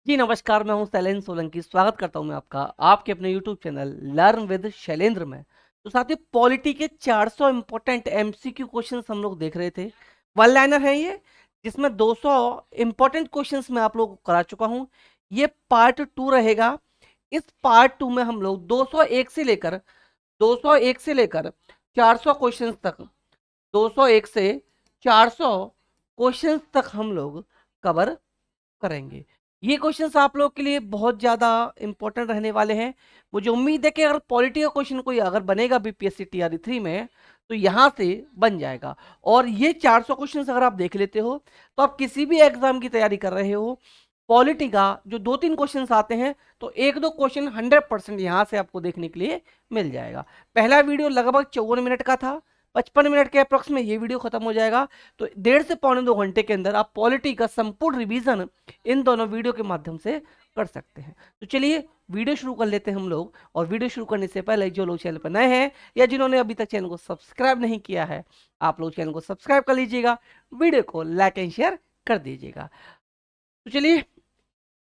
जी नमस्कार, मैं हूं शैलेंद्र सोलंकी। स्वागत करता हूं मैं आपका आपके अपने YouTube channel learn with Shailendra में। तो साथियों, पॉलिटी के 400 इंपॉर्टेंट MCQ क्वेश्चंस हम लोग देख रहे थे। वन लाइनर है ये, जिसमें 200 इंपॉर्टेंट क्वेश्चंस मैं आप लोगों को करा चुका हूं। ये पार्ट 2 रहेगा। इस पार्ट 2 में हम लोग 201 से लेकर 400 क्वेश्चंस तक 201 से 400 क्वेश्चंस तक हम लोग कवर करेंगे। ये क्वेश्चंस आप लोग के लिए बहुत ज्यादा इंपॉर्टेंट रहने वाले हैं। मुझे उम्मीद है कि अगर पॉलिटी का क्वेश्चन कोई अगर बनेगा बीपीएससी टीआरई 3 में, तो यहां से बन जाएगा। और ये 400 क्वेश्चंस अगर आप देख लेते हो, तो आप किसी भी एग्जाम की तैयारी कर रहे हो, पॉलिटी का जो 2-3 क्वेश्चंस आते हैं, तो 1-2 क्वेश्चन 100% यहां से आपको देखने के लिए मिल जाएगा। पहला वीडियो लगभग 54 मिनट का था। 55 मिनट के अप्रोक्स में ये वीडियो खत्म हो जाएगा। तो 1.5 से पौने 2 घंटे के अंदर आप पॉलिटी का संपूर्ण रिवीजन इन दोनों वीडियो के माध्यम से कर सकते हैं। तो चलिए वीडियो शुरू कर लेते हैं हम लोग। और वीडियो शुरू करने से पहले जो लोग चैनल पर नए हैं या जिन्होंने अभी तक चैनल को सब्सक्राइब नहीं किया है, आप लोग चैनल को सब्सक्राइब कर लीजिएगा, वीडियो को लाइक एंड शेयर कर दीजिएगा। तो चलिए,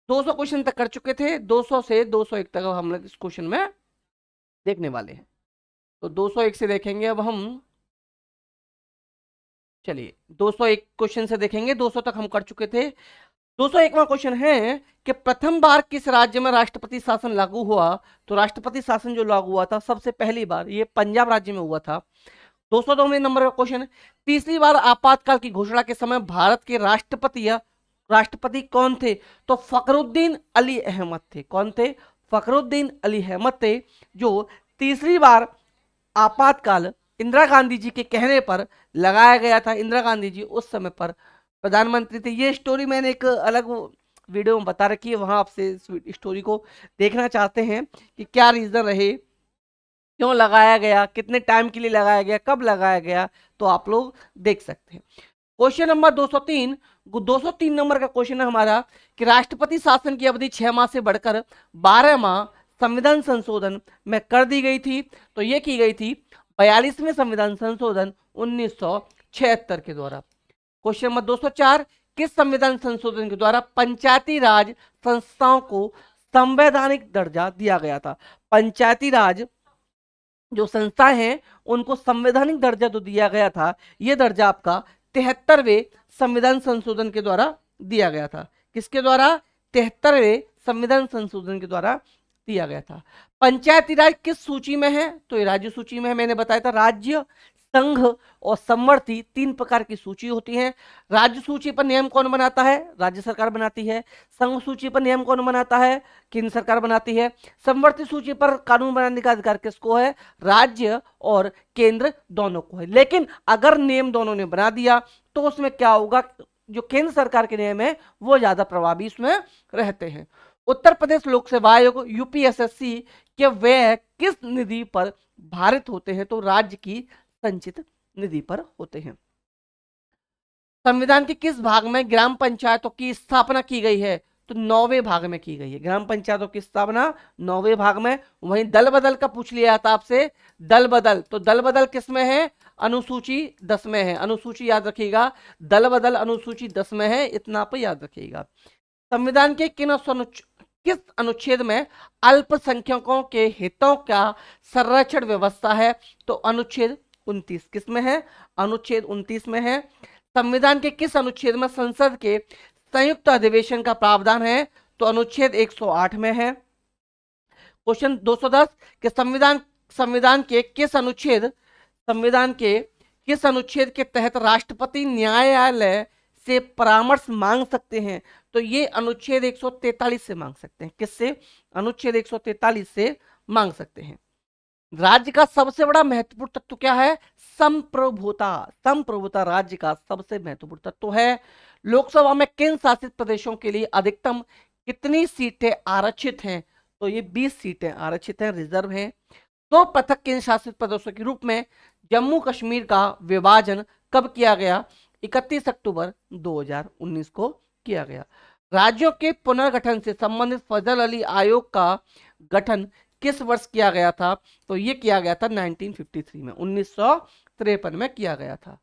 200 क्वेश्चन तक कर चुके थे। 200 से 201 तक हम लोग इस क्वेश्चन में देखने वाले हैं। तो 201 से देखेंगे अब हम। चलिए 201 क्वेश्चन से देखेंगे। 200 तक हम कर चुके थे। 201वां क्वेश्चन है कि प्रथम बार किस राज्य में राष्ट्रपति शासन लागू हुआ। तो राष्ट्रपति शासन जो लागू हुआ था सबसे पहली बार, ये पंजाब राज्य में हुआ था। 202 नंबर का क्वेश्चन, तीसरी बार आपातकाल की घोषणा के समय भारत के राष्ट्रपति या राष्ट्रपति कौन थे। तो फखरुद्दीन अली अहमद थे। कौन थे? फखरुद्दीन अली अहमद थे, जो तीसरी बार आपातकाल इंदिरा गांधी जी के कहने पर लगाया गया था। इंदिरा गांधी जी उस समय पर प्रधानमंत्री थे। ये स्टोरी मैंने एक अलग वीडियो में बता रखी है, वहां आपसे इस स्टोरी को देखना चाहते हैं कि क्या रीजन रहे, क्यों लगाया गया, कितने टाइम के लिए लगाया गया, कब लगाया गया, तो आप लोग देख सकते हैं। Question number 203। 203 नंबर का क्वेश्चन है हमारा कि राष्ट्रपति शासन की अवधि 6 माह से बढ़कर 12 माह संविधान संशोधन में कर दी गई थी। तो ये की गई थी 42वें संविधान संशोधन 1976 के द्वारा। क्वेश्चन नंबर 204, किस संविधान संशोधन के द्वारा पंचायती राज संस्थाओं को संवैधानिक दर्जा दिया गया था। पंचायती राज जो संस्थाएं हैं उनको संवैधानिक दर्जा जो दिया गया था, यह दर्जा आपका 73वें संविधान संशोधन के द्वारा दिया गया था। किसके द्वारा? 73वें संविधान संशोधन के द्वारा दिया गया था। पंचायती राज किस सूची में है? तो ये राज्य सूची में है। मैंने बताया था राज्य, संघ और समवर्ती 3 प्रकार की सूची होती है। राज्य सूची पर नियम कौन बनाता है? राज्य सरकार बनाती है। संघ सूची पर नियम कौन बनाता है? केंद्र सरकार बनाती है। समवर्ती सूची पर कानून बनाने का अधिकार किसको है? राज्य और केंद्र दोनों को है। लेकिन अगर नियम दोनों ने बना दिया तो उसमें क्या होगा? जो केंद्र सरकार के नियम है वो ज्यादा प्रभावी इसमें रहते हैं। उत्तर प्रदेश लोक सेवा आयोग यूपीएसएससी के व्यय किस निधि पर भारित होते हैं? तो राज्य की संचित निधि पर होते हैं। संविधान के किस भाग में ग्राम पंचायतों की स्थापना की गई है? तो 9वें भाग में की गई है। ग्राम पंचायतों की स्थापना 9वें भाग में। वहीं दल बदल का पूछ लिया जाता आपसे। दल बदल, तो दल बदल किस में है? अनुसूची 10 में है। अनुसूची याद रखिएगा, दल बदल अनुसूची 10 में है, इतना आप याद रखिएगा। संविधान के किस अनुच्छेद में अल्पसंख्यकों के हितों का संरक्षण व्यवस्था है? तो अनुच्छेद 29 किस में है? अनुच्छेद 29 में है। संविधान के किस अनुच्छेद में संसद के संयुक्त अधिवेशन का प्रावधान है? तो अनुच्छेद 108 में है। क्वेश्चन 210 के संविधान के किस अनुच्छेद के तहत राष्ट्रपति न्यायालय से परामर्श मांग सकते हैं? तो ये अनुच्छेद 143 से मांग सकते हैं। किससे? अनुच्छेद 143 से मांग सकते हैं। राज्य का सबसे बड़ा महत्वपूर्ण तत्व क्या है? संप्रभुता। संप्रभुता राज्य का सबसे महत्वपूर्ण तत्व है। लोकसभा में केंद्र शासित प्रदेशों के लिए अधिकतम कितनी सीटें आरक्षित हैं? तो ये 20 सीटें आरक्षित हैं, रिजर्व हैं। दो पृथक केंद्र शासित प्रदेशों के रूप में जम्मू कश्मीर का विभाजन कब किया गया? 31 अक्टूबर 2019 को किया गया। राज्योों के पुनर्गठन से संबंधित फजल अली आयोग का गठन किस वर्ष किया गया था? तो ये किया गया था 1953 में, 1953 में किया गया था।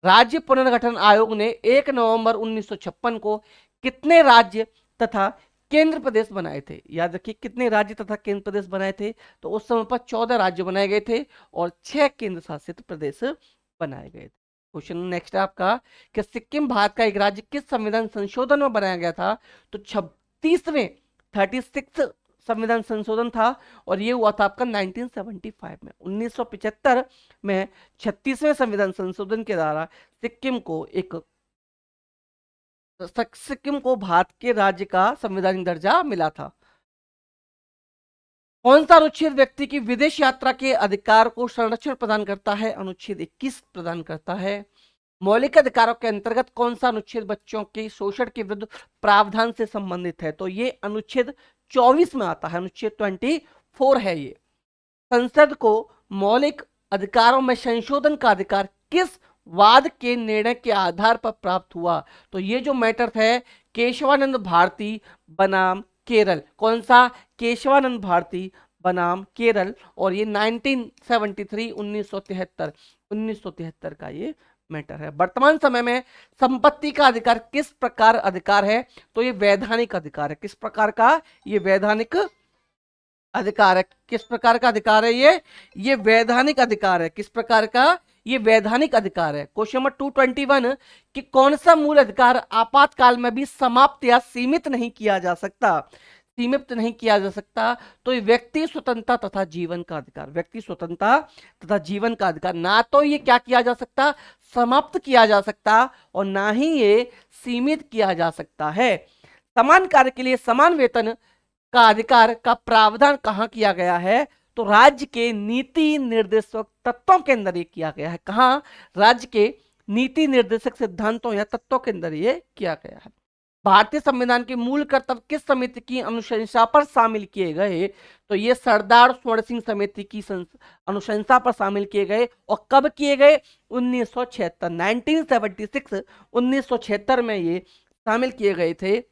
राज्य पुनर्गठन आयोग ने 1 नवंबर 1956 को कितने राज्य तथा केंद्र प्रदेश बनाए थे। याद रखिए कितने राज्य तथा केंद्र प्रदेश बनाए थे, तो उस समय पर 14 राज्य बनाए गए थे और 6 केंद्र शासित प्रदेश बनाए गए थे। क्वेश्चन नेक्स्ट है आपका कि सिक्किम भारत का एक राज्य किस संविधान संशोधन में बनाया गया था? तो 36वें 36 संविधान संशोधन था और ये हुआ था आपका 1975 में। 1975 में 36वें संविधान संशोधन के द्वारा सिक्किम को भारत के राज्य का संवैधानिक दर्जा मिला था। कौन सा अनुच्छेद व्यक्ति की विदेश यात्रा के अधिकार को संरक्षण प्रदान करता है? अनुच्छेद 21 प्रदान करता है। मौलिक अधिकारों के अंतर्गत कौन सा अनुच्छेद बच्चों के शोषण के विरुद्ध प्रावधान से संबंधित है? तो ये अनुच्छेद 24 में आता है, अनुच्छेद 24 है ये। संसद को मौलिक अधिकारों में संशोधन का अधिकार किस वाद के निर्णय के आधार पर प्राप्त हुआ? तो ये जो मैटर है केशवानंद भारती बनाम केरल, कौन सा? केशवानंद भारती बनाम केरल, और ये 1973 1973 का ये मैटर है। वर्तमान समय में संपत्ति का अधिकार किस प्रकार अधिकार है? तो ये वैधानिक अधिकार है। किस प्रकार का? ये वैधानिक अधिकार है। किस प्रकार का अधिकार है ये वैधानिक अधिकार है। किस प्रकार का? ये वैधानिक अधिकार है। क्वेश्चन नंबर 221 कि कौन सा मूल अधिकार आपातकाल में भी समाप्त या सीमित नहीं किया जा सकता? सीमित नहीं किया जा सकता, तो ये व्यक्ति स्वतंत्रता तथा जीवन का अधिकार। व्यक्ति स्वतंत्रता तथा जीवन का अधिकार, ना तो ये क्या किया जा सकता? समाप्त किया जा सकता, और ना ही ये सीमित किया जा सकता है। समान कार्य के लिए समान वेतन का अधिकार का प्रावधान कहां किया गया है? तो राज्य के नीति निर्देशक तत्वों के अंदर ये किया गया है। कहां? राज्य के नीति निर्देशक सिद्धांतों या तत्वों के अंदर ये किया गया है। भारतीय संविधान के मूल कर्तव्य किस समिति की अनुशंसा पर शामिल किए गए? तो ये सरदार स्वर्ण सिंह समिति की अनुशंसा पर शामिल किए गए। और कब किए गए? 1976 1976 1976 में ये शामिल किए गए थे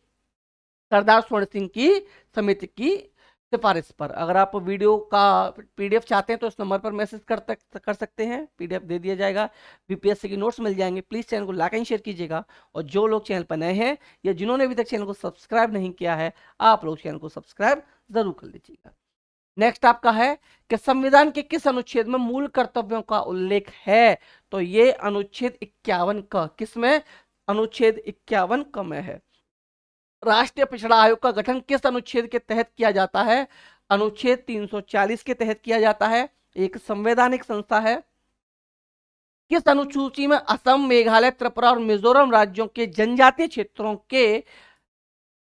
सरदार स्वर्ण सिंह की समिति की सिफारिश पर। अगर आप वीडियो का पीडीएफ चाहते हैं तो इस नंबर पर मैसेज कर सकते हैं, पीडीएफ दे दिया जाएगा। बीपीएससी की नोट्स मिल जाएंगे। प्लीज चैनल को लाइक एंड शेयर कीजिएगा, और जो लोग चैनल पर नए हैं या जिन्होंने अभी तक चैनल को सब्सक्राइब नहीं किया है, आप लोग चैनल को सब्सक्राइब जरूर कर लीजिएगा। नेक्स्ट आपका है कि संविधान के किस अनुच्छेद में मूल कर्तव्यों का उल्लेख है? तो ये अनुच्छेद 51 का। किसमें? अनुच्छेद 51 का में है। राष्ट्रीय पिछड़ा आयोग का गठन किस अनुच्छेद के तहत किया जाता है? अनुच्छेद 340 के तहत किया जाता है। एक संवैधानिक संस्था है। किस अनुसूची में असम, मेघालय, त्रिपुरा और मिजोरम राज्यों के जनजातीय क्षेत्रों के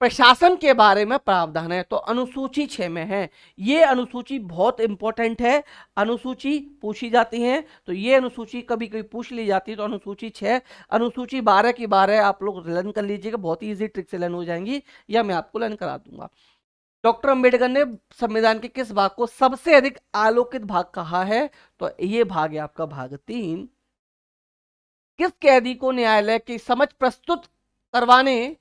प्रशासन के बारे में प्रावधान है? तो अनुसूची 6 में है। ये अनुसूची बहुत इंपॉर्टेंट है। अनुसूची पूछी जाती है, तो ये अनुसूची कभी कभी पूछ ली जाती है। तो अनुसूची 6, अनुसूची 12 की 12 आप लोग लर्न कर लीजिएगा, बहुत ही इजी ट्रिक से लर्न हो जाएंगी, या मैं आपको लर्न करा दूंगा। डॉक्टर अंबेडकर ने संविधान के किस भाग को सबसे अधिक आलोकित भाग कहा है? तो ये भाग है आपका भाग 3। किस कैदी को न्यायालय की समझ प्रस्तुत करवाने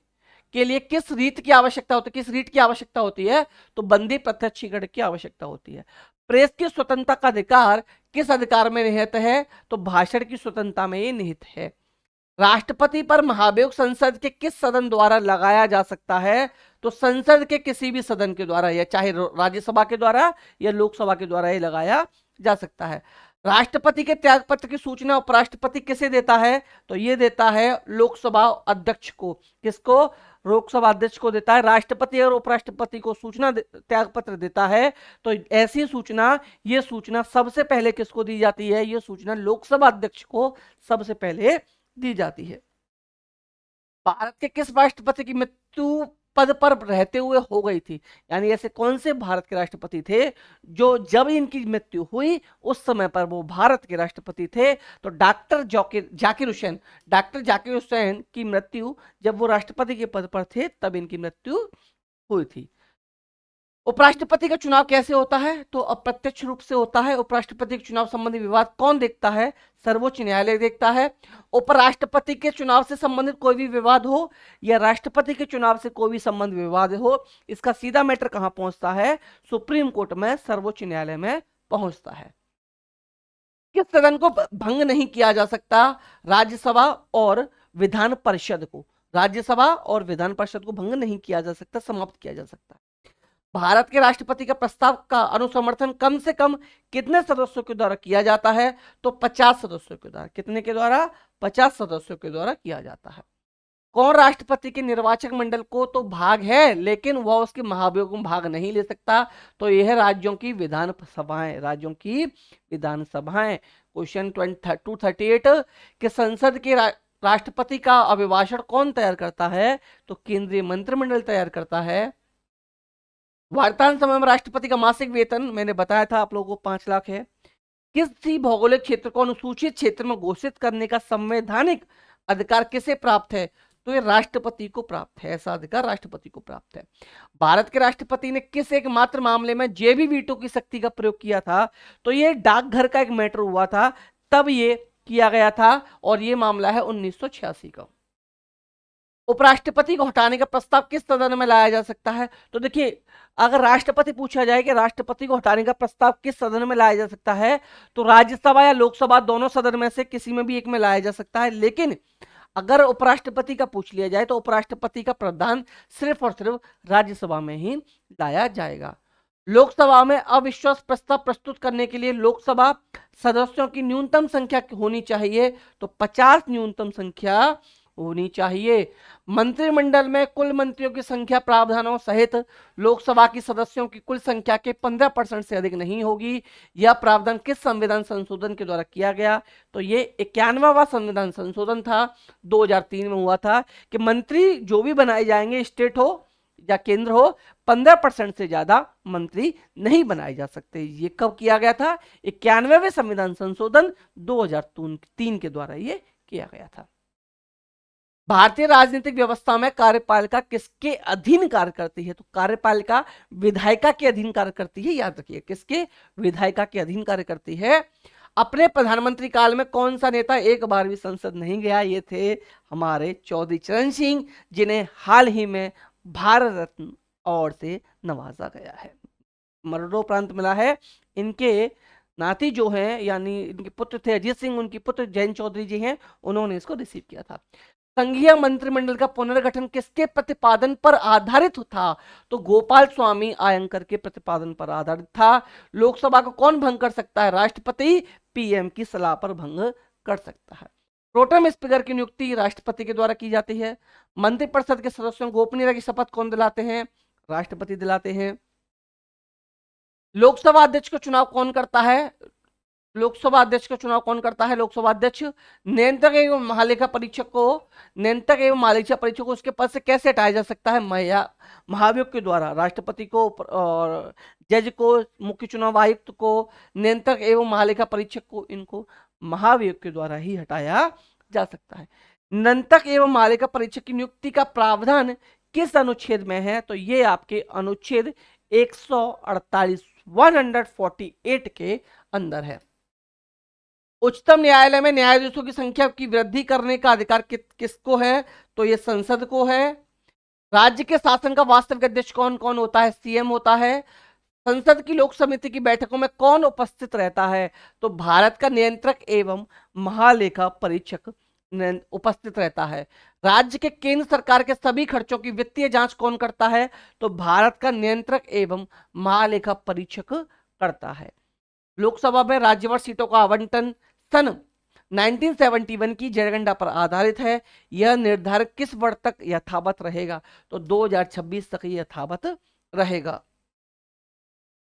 के लिए किस रीत की आवश्यकता होती है? किस रीत की आवश्यकता होती है? तो बंदी प्रत्यक्षीकरण की आवश्यकता होती है। प्रेस की स्वतंत्रता का अधिकार किस अधिकार में निहित है? तो भाषण की स्वतंत्रता में ये निहित है। राष्ट्रपति पर महाभियोग संसद के किस सदन द्वारा लगाया जा सकता है? तो संसद के किसी भी सदन के द्वारा, या चाहे राज्यसभा के द्वारा या लोकसभा के द्वारा ये लगाया जा सकता है। राष्ट्रपति के त्यागपत्र की सूचना उपराष्ट्रपति किसे देता है? तो ये देता है लोकसभा अध्यक्ष को। किसको? लोकसभा अध्यक्ष को देता है। राष्ट्रपति और उपराष्ट्रपति को सूचना त्यागपत्र देता है, तो ऐसी सूचना, ये सूचना सबसे पहले किसको दी जाती है? ये सूचना लोकसभा अध्यक्ष को सबसे पहले दी जाती है। भारत के किस राष्ट्रपति की मृत्यु पद पर रहते हुए हो गई थी? यानी ऐसे कौन से भारत के राष्ट्रपति थे जो जब इनकी मृत्यु हुई उस समय पर वो भारत के राष्ट्रपति थे? तो डॉक्टर जाकिर हुसैन की मृत्यु जब वो राष्ट्रपति के पद पर थे तब इनकी मृत्यु हुई थी। उपराष्ट्रपति का चुनाव कैसे होता है? तो अप्रत्यक्ष रूप से होता है। उपराष्ट्रपति के चुनाव संबंधी विवाद कौन देखता है? सर्वोच्च न्यायालय देखता है। उपराष्ट्रपति के चुनाव से संबंधित कोई भी विवाद हो या राष्ट्रपति के चुनाव से कोई भी संबंध विवाद हो, इसका सीधा मैटर कहां पहुंचता है? सुप्रीम कोर्ट में, सर्वोच्च न्यायालय में पहुंचता है। किस सदन को भंग नहीं किया जा सकता? राज्यसभा और विधान परिषद को। राज्यसभा और विधान परिषद को भंग नहीं किया जा सकता, समाप्त किया जा सकता है। भारत के राष्ट्रपति का प्रस्ताव का अनुसमर्थन कम से कम कितने सदस्यों के द्वारा किया जाता है? तो 50 सदस्यों के द्वारा। कितने के द्वारा? 50 सदस्यों के द्वारा किया जाता है। कौन राष्ट्रपति के निर्वाचक मंडल को तो भाग है, लेकिन वह उसके महाभियोग में भाग नहीं ले सकता? तो यह है राज्यों की विधान सभाएं, राज्यों की विधान सभाएं। क्वेश्चन 238 कि संसद के राष्ट्रपति का अभिभाषण कौन तैयार करता है? तो केंद्रीय मंत्रिमंडल तैयार करता है। वर्तमान समय में राष्ट्रपति का मासिक वेतन मैंने बताया था आप लोगों को 5 लाख है। किसी भौगोलिक क्षेत्र को अनुसूचित क्षेत्र में घोषित करने का संवैधानिक अधिकार किसे प्राप्त है? तो ये राष्ट्रपति को प्राप्त है, ऐसा अधिकार राष्ट्रपति को प्राप्त है। भारत के राष्ट्रपति ने किस एकमात्र मामले में जेबी वीटो की शक्ति का प्रयोग किया था? तो ये डाकघर का एक मैटर हुआ था, तब ये किया गया था, और ये मामला है 1986 का। उपराष्ट्रपति को हटाने का प्रस्ताव किस सदन में लाया जा सकता है? तो देखिए, अगर राष्ट्रपति पूछा जाए कि राष्ट्रपति को हटाने का प्रस्ताव किस सदन में लाया जा सकता है, तो राज्यसभा या लोकसभा दोनों सदन में से किसी में भी एक में लाया जा सकता है। लेकिन अगर उपराष्ट्रपति का पूछ लिया जाए तो उपराष्ट्रपति का प्रावधान सिर्फ और सिर्फ राज्यसभा में ही लाया जाएगा। लोकसभा में अविश्वास प्रस्ताव प्रस्तुत करने के लिए लोकसभा सदस्यों की न्यूनतम संख्या होनी चाहिए, तो 50 न्यूनतम संख्या होनी चाहिए। मंत्रिमंडल में कुल मंत्रियों की संख्या प्रावधानों सहित लोकसभा की सदस्यों की कुल संख्या के 15% से अधिक नहीं होगी। यह प्रावधान किस संविधान संशोधन के द्वारा किया गया? तो ये 91वां संविधान संशोधन था, 2003 में हुआ था, कि मंत्री जो भी बनाए जाएंगे, स्टेट हो या केंद्र हो, 15% से ज्यादा मंत्री नहीं बनाए जा सकते। ये कब किया गया था? 91वें संविधान संशोधन 2003 के द्वारा ये किया गया था। भारतीय राजनीतिक व्यवस्था में कार्यपालिका किसके अधीन कार्य करती है? तो कार्यपालिका विधायिका के अधीन कार्य करती है, याद रखिए, किसके? विधायिका के अधीन कार्य करती है। अपने प्रधानमंत्री काल में कौन सा नेता एक बार भी संसद नहीं गया? ये थे हमारे चौधरी चरण सिंह, जिन्हें हाल ही में भारत रत्न अवार्ड से नवाजा गया है, मरणोपरांत मिला है। इनके नाती जो हैं, यानी इनके पुत्र थे अजीत सिंह, उनकी पुत्र जैन चौधरी जी हैं, उन्होंने इसको रिसीव किया था। संघीय मंत्रिमंडल का पुनर्गठन किसके प्रतिपादन पर आधारित था? तो गोपाल स्वामी आयंकर के प्रतिपादन पर आधारित था। लोकसभा को कौन भंग कर सकता है? राष्ट्रपति पीएम की सलाह पर भंग कर सकता है। प्रोटेम स्पीकर की नियुक्ति राष्ट्रपति के द्वारा की जाती है। मंत्रिपरिषद के सदस्यों को गोपनीयता की शपथ कौन दिलाते हैं? राष्ट्रपति दिलाते हैं। लोकसभा अध्यक्ष का चुनाव कौन करता है? लोकसभा अध्यक्ष का चुनाव कौन करता है? लोकसभा अध्यक्ष। नियंत्रक एवं महालेखा परीक्षक को, नियंत्रक एवं महालेखा परीक्षक को उसके पद से कैसे हटाया जा सकता है? महाभियोग के द्वारा। राष्ट्रपति को और जज को, मुख्य चुनाव आयुक्त को, नियंत्रक एवं महालेखा परीक्षक को, इनको महाभियोग के द्वारा ही हटाया जा सकता है। नियंत्रक एवं महालेखा परीक्षक की नियुक्ति का प्रावधान किस अनुच्छेद में है? तो ये आपके अनुच्छेद 148 148 के अंदर है। उच्चतम न्यायालय में न्यायाधीशों की संख्या की वृद्धि करने का अधिकार किसको है? तो ये संसद को है। राज्य के शासन का वास्तविक अध्यक्ष कौन कौन होता है? सीएम होता है। संसद की लोक समिति की बैठकों में कौन उपस्थित रहता है? तो भारत का नियंत्रक एवं महालेखा परीक्षक उपस्थित रहता है। राज्य के केंद्र सरकार के सभी खर्चों की वित्तीय जांच कौन करता है? तो भारत का नियंत्रक एवं महालेखा परीक्षक करता है। लोकसभा में राज्यसभा सीटों का आवंटन सन 1971 की जनगणना पर आधारित है। यह निर्धारित किस वर्ष तक यथावत रहेगा? तो 2026 तक यथावत रहेगा।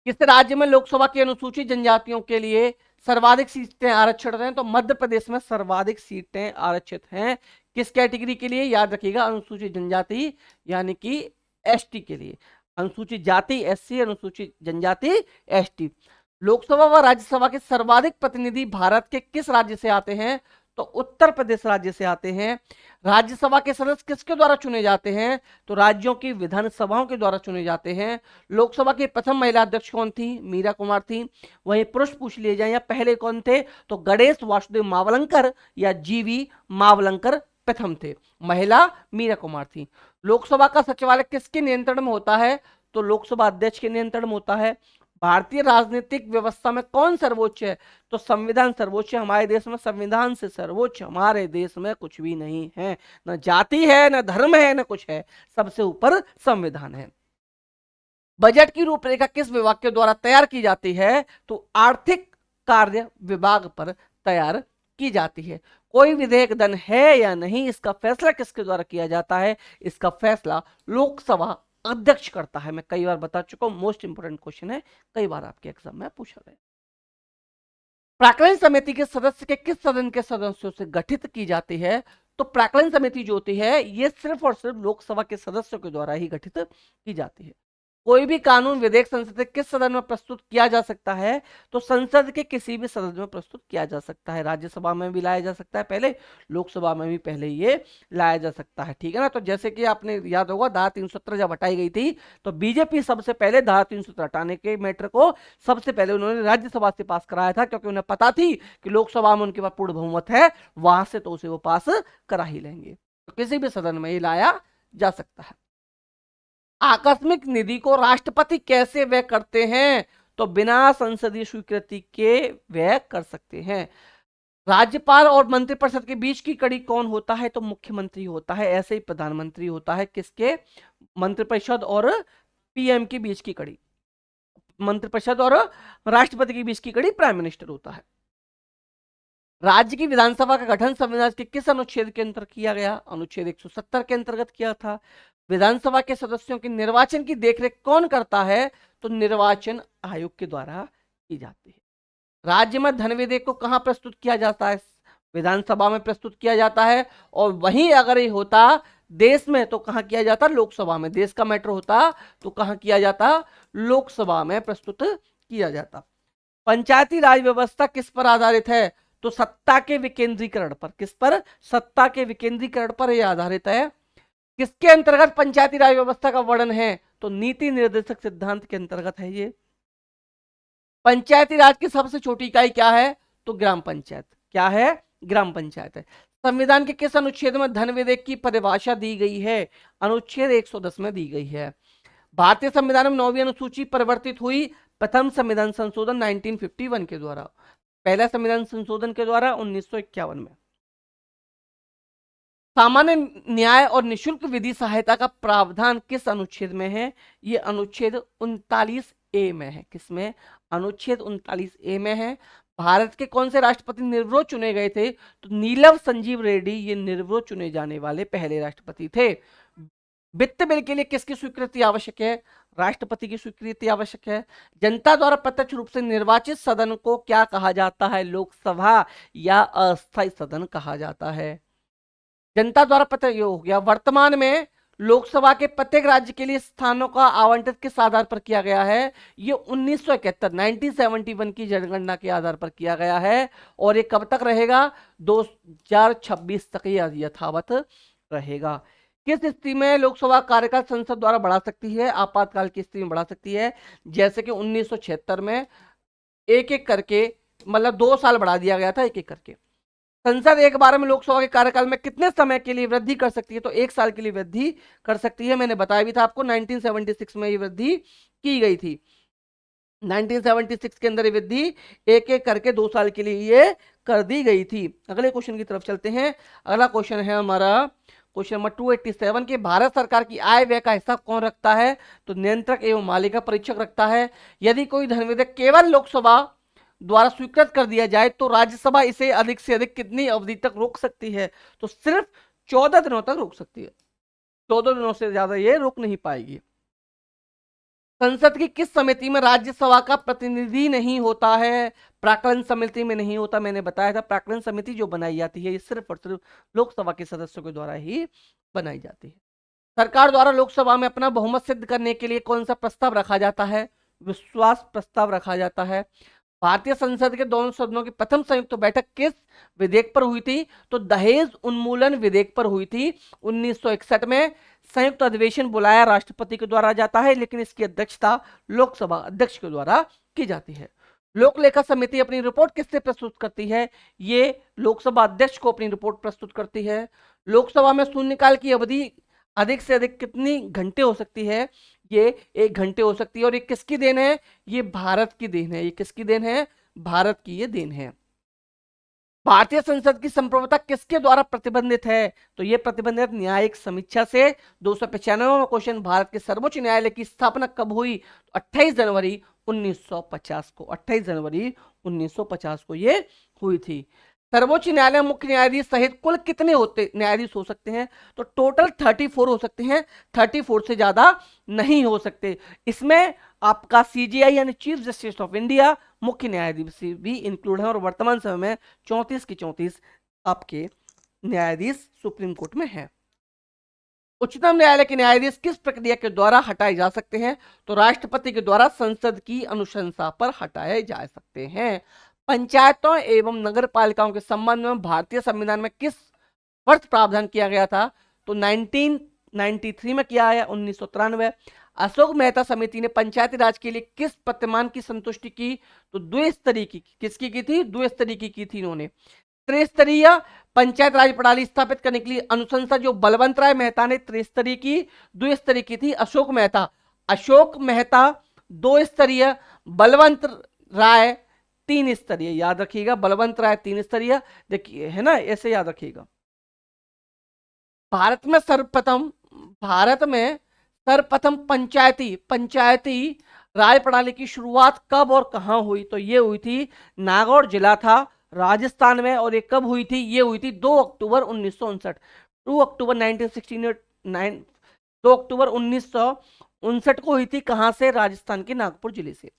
किस राज्य में लोकसभा की अनुसूचित जनजातियों के लिए सर्वाधिक सीटें आरक्षित हैं? तो मध्य प्रदेश में सर्वाधिक सीटें आरक्षित हैं। किस कैटेगरी के लिए? याद रखिएगा, अनुसूचित जनजाति यानी कि एसटी के लिए। अनुसूचित जाति एससी, अनुसूचित जनजाति एसटी। लोकसभा व राज्यसभा के सर्वाधिक प्रतिनिधि भारत के किस राज्य से आते हैं? तो उत्तर प्रदेश राज्य से आते हैं। राज्यसभा के सदस्य किसके द्वारा चुने जाते हैं? तो राज्यों की विधानसभाओं के द्वारा चुने जाते हैं। लोकसभा की प्रथम महिला अध्यक्ष कौन थी? मीरा कुमार थी। वहीं पुरुष पूछ लिए जाए या पहले कौन थे? तो गणेश वासुदेव मावलंकर या जीवी मावलंकर प्रथम थे। महिला मीरा कुमार थी। लोकसभा का सचिवालय किसके नियंत्रण में होता है? तो लोकसभा अध्यक्ष के नियंत्रण में होता है। भारतीय राजनीतिक व्यवस्था में कौन सर्वोच्च है? तो संविधान सर्वोच्च है। हमारे देश में संविधान से सर्वोच्च हमारे देश में कुछ भी नहीं है, न जाति है, न धर्म है, न कुछ है, सबसे ऊपर संविधान है। बजट की रूपरेखा किस विभाग के द्वारा तैयार की जाती है? तो आर्थिक कार्य विभाग पर तैयार की जाती है। कोई विधेयक धन है या नहीं, इसका फैसला किसके द्वारा किया जाता है? इसका फैसला लोकसभा अध्यक्ष करता है। मैं कई बार बता चुका हूं, मोस्ट इंपोर्टेंट क्वेश्चन है, कई बार आपके एग्जाम में पूछा गया। प्राक्कलन समिति के सदस्य के किस सदन के सदस्यों से गठित की जाती है? तो प्राक्कलन समिति जो होती है ये सिर्फ और सिर्फ लोकसभा के सदस्यों के द्वारा ही गठित की जाती है। कोई भी कानून विधेयक संसद के किस सदन में प्रस्तुत किया जा सकता है? तो संसद के किसी भी सदन में प्रस्तुत किया जा सकता है। राज्यसभा में भी लाया जा सकता है पहले, लोकसभा में भी पहले ये लाया जा सकता है, ठीक है ना। तो जैसे कि आपने याद होगा धारा 370 जब हटाई गई थी तो बीजेपी सबसे पहले धारा 370 हटाने के मैटर को सबसे पहले उन्होंने राज्यसभा से पास कराया था, क्योंकि उन्हें पता थी कि लोकसभा में उनके पास पूर्ण बहुमत है, वहां से तो उसे वो पास करा ही लेंगे। तो किसी भी सदन में ये लाया जा सकता है। आकस्मिक निधि को राष्ट्रपति कैसे व्यय करते हैं? तो बिना संसदीय स्वीकृति के व्यय कर सकते हैं। राज्यपाल और मंत्रिपरिषद के बीच की कड़ी कौन होता है? तो मुख्यमंत्री होता है। ऐसे ही प्रधानमंत्री होता है। किसके? मंत्रिपरिषद और पीएम के बीच की कड़ी, मंत्रिपरिषद और राष्ट्रपति के बीच की कड़ी प्राइम मिनिस्टर होता है। राज्य की विधानसभा का गठन संविधान के किस अनुच्छेद के अंतर्गत किया गया? अनुच्छेद 170 के अंतर्गत किया था। विधानसभा के सदस्यों के निर्वाचन की देखरेख कौन करता है? तो निर्वाचन आयोग के द्वारा की जाती है। राज्य में धन विधेयक को कहां प्रस्तुत किया जाता है? विधानसभा में प्रस्तुत किया जाता है। और वहीं अगर ये होता देश में तो कहां किया जाता? लोकसभा में। देश का मैटर होता तो कहां किया जाता? लोकसभा में प्रस्तुत किया जाता। पंचायती राज व्यवस्था किस पर आधारित है? तो सत्ता के विकेंद्रीकरण पर। किस पर? सत्ता के विकेंद्रीकरण पर यह आधारित है। किसके अंतर्गत पंचायती राज व्यवस्था का वर्णन है? तो नीति निर्देशक सिद्धांत के अंतर्गत है ये। पंचायती राज की सबसे छोटी इकाई क्या है? तो ग्राम पंचायत। क्या है? ग्राम पंचायत है। संविधान के किस अनुच्छेद में धन विधेयक की परिभाषा दी गई है? अनुच्छेद 110 में दी गई है। भारतीय संविधान में 9वीं अनुसूची परिवर्तित हुई प्रथम संविधान संशोधन 1951 के द्वारा। पहला संविधान संशोधन के द्वारा 1951 में। सामान्य न्याय और निशुल्क विधि सहायता का प्रावधान किस अनुच्छेद में है? ये अनुच्छेद 39A में है। किसमें? अनुच्छेद 39A में है। भारत के कौन से राष्ट्रपति निर्विरोध चुने गए थे? तो नीलम संजीव रेड्डी ये निर्विरोध चुने जाने वाले पहले राष्ट्रपति थे। वित्त बिल के लिए किसकी स्वीकृति आवश्यक है? राष्ट्रपति की स्वीकृति आवश्यक है। जनता द्वारा प्रत्यक्ष रूप से निर्वाचित सदन को क्या कहा जाता है? लोकसभा या अस्थायी सदन कहा जाता है। जनता द्वारा प्रत्यक्ष हो गया। वर्तमान में लोकसभा के प्रत्येक राज्य के लिए स्थानों का आवंटन किस आधार पर किया गया है? ये 1971 की जनगणना के आधार पर किया गया है। और ये कब तक रहेगा? 2026 तक यथावत रहेगा। किस स्थिति में लोकसभा कार्यकाल संसद द्वारा बढ़ा सकती है? आपातकाल की स्थिति में बढ़ा सकती है। जैसे कि 1976 में एक एक करके, मतलब 2 साल बढ़ा दिया गया था एक एक करके। संसद एक बार में लोकसभा के कार्यकाल में कितने समय के लिए वृद्धि कर सकती है? तो 1 साल के लिए वृद्धि कर सकती है। मैंने बताया भी था आपको 1976 में ये वृद्धि की गई थी। 1976 के अंदर ये वृद्धि एक एक करके 2 साल के लिए ये कर दी गई थी। अगले क्वेश्चन की तरफ चलते हैं। अगला क्वेश्चन है हमारा क्वेश्चन नंबर 287 के भारत सरकार की आय व्यय का हिसाब कौन रखता है? तो नियंत्रक एवं मालिका परीक्षक रखता है। यदि कोई धन विधेयक केवल लोकसभा द्वारा स्वीकृत कर दिया जाए तो राज्यसभा इसे अधिक से अधिक कितनी अवधि तक रोक सकती है? तो सिर्फ 14 दिनों तक रोक सकती है। 14 दिनों से ज्यादा ये रोक नहीं पाएगी। संसद की किस समिति में राज्यसभा का प्रतिनिधि नहीं होता है? प्राक्कलन समिति में नहीं होता। मैंने बताया था प्राक्कलन समिति जो बनाई जाती है ये सिर्फ और सिर्फ लोकसभा के सदस्यों के द्वारा ही बनाई जाती है। सरकार द्वारा लोकसभा में अपना बहुमत सिद्ध करने के लिए कौन सा प्रस्ताव रखा जाता है? विश्वास प्रस्ताव रखा जाता है। भारतीय संसद के दोनों सदनों की प्रथम संयुक्त बैठक किस विधेयक पर हुई थी? तो दहेज उन्मूलन विधेयक पर हुई थी 1961 में। संयुक्त अधिवेशन बुलाया राष्ट्रपति के द्वारा जाता है, लेकिन इसकी अध्यक्षता लोकसभा अध्यक्ष के द्वारा की जाती है। लोक लेखा समिति अपनी रिपोर्ट किससे प्रस्तुत करती है? ये लोकसभा अध्यक्ष को अपनी रिपोर्ट प्रस्तुत करती है। लोकसभा में शून्यकाल की अवधि अधिक से अधिक कितनी घंटे हो सकती है? ये 1 घंटे हो सकती है। और ये किसकी देन है? ये भारत की देन है। ये किसकी देन है? भारत की ये देन है। भारतीय संसद की संप्रभुता किसके द्वारा प्रतिबंधित है? तो यह प्रतिबंधित न्यायिक समीक्षा से। 295वां क्वेश्चन, भारत के सर्वोच्च न्यायालय की स्थापना कब हुई? 28 जनवरी 1950 को। 28 जनवरी 1950 को ये हुई थी। सर्वोच्च न्यायालय मुख्य न्यायाधीश सहित कुल कितने होते न्यायाधीश हो सकते हैं? तो टोटल 34 हो सकते हैं, 34 से ज्यादा नहीं हो सकते। इसमें आपका सीजीआई यानी चीफ जस्टिस ऑफ इंडिया, मुख्य न्यायाधीश भी इंक्लूड है। और वर्तमान समय में 34 की 34 आपके न्यायाधीश सुप्रीम कोर्ट में है। उच्चतम न्यायालय के न्यायाधीश किस प्रक्रिया के द्वारा हटाए जा सकते हैं? तो राष्ट्रपति के द्वारा संसद की अनुशंसा पर हटाए जा सकते हैं। पंचायतों एवं नगर पालिकाओं के संबंध में भारतीय संविधान में किस वर्ष प्रावधान किया गया था? तो 1993 में किया है, 1993। अशोक मेहता समिति ने पंचायती राज के लिए किस प्रतिमान की संतुष्टि की? तो द्विस्तरीय की। किसकी की थी? द्विस्तरीय की थी इन्होंने। त्रिस्तरीय पंचायत राज प्रणाली स्थापित करने के लिए अनुशंसा जो बलवंत राय मेहता ने त्रिस्तरीय की, द्विस्तरीय की थी अशोक मेहता। अशोक मेहता 2 स्तरीय, बलवंत राय 3 स्तरीय। याद रखिएगा, बलवंत राय 3 स्तरीय, देखिए है ना, ऐसे याद रखिएगा। भारत में सर्वप्रथम पंचायती राज प्रणाली की शुरुआत कब और कहां हुई? तो ये हुई थी, नागौर जिला था राजस्थान में। और ये कब हुई थी? ये हुई थी 2 अक्टूबर 1959। 2 अक्टूबर 1969, 2 अक्टूबर 1959 को हुई थी। कहां से? राजस्थान के नागपुर जिले से।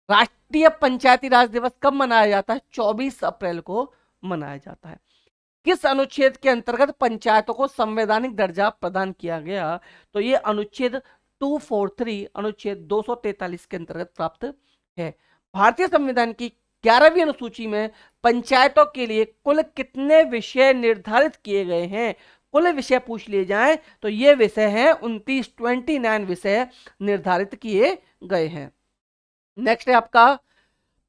राष्ट्रीय पंचायती राज दिवस कब मनाया जाता है? 24 अप्रैल को मनाया जाता है। किस अनुच्छेद के अंतर्गत पंचायतों को संवैधानिक दर्जा प्रदान किया गया? तो ये अनुच्छेद 243, अनुच्छेद 243 के अंतर्गत प्राप्त है। भारतीय संविधान की 11वीं अनुसूची में पंचायतों के लिए कुल कितने विषय निर्धारित किए गए हैं? कुल विषय पूछ लिए जाएं तो ये विषय हैं 29 विषय निर्धारित किए गए हैं। नेक्स्ट है आपका,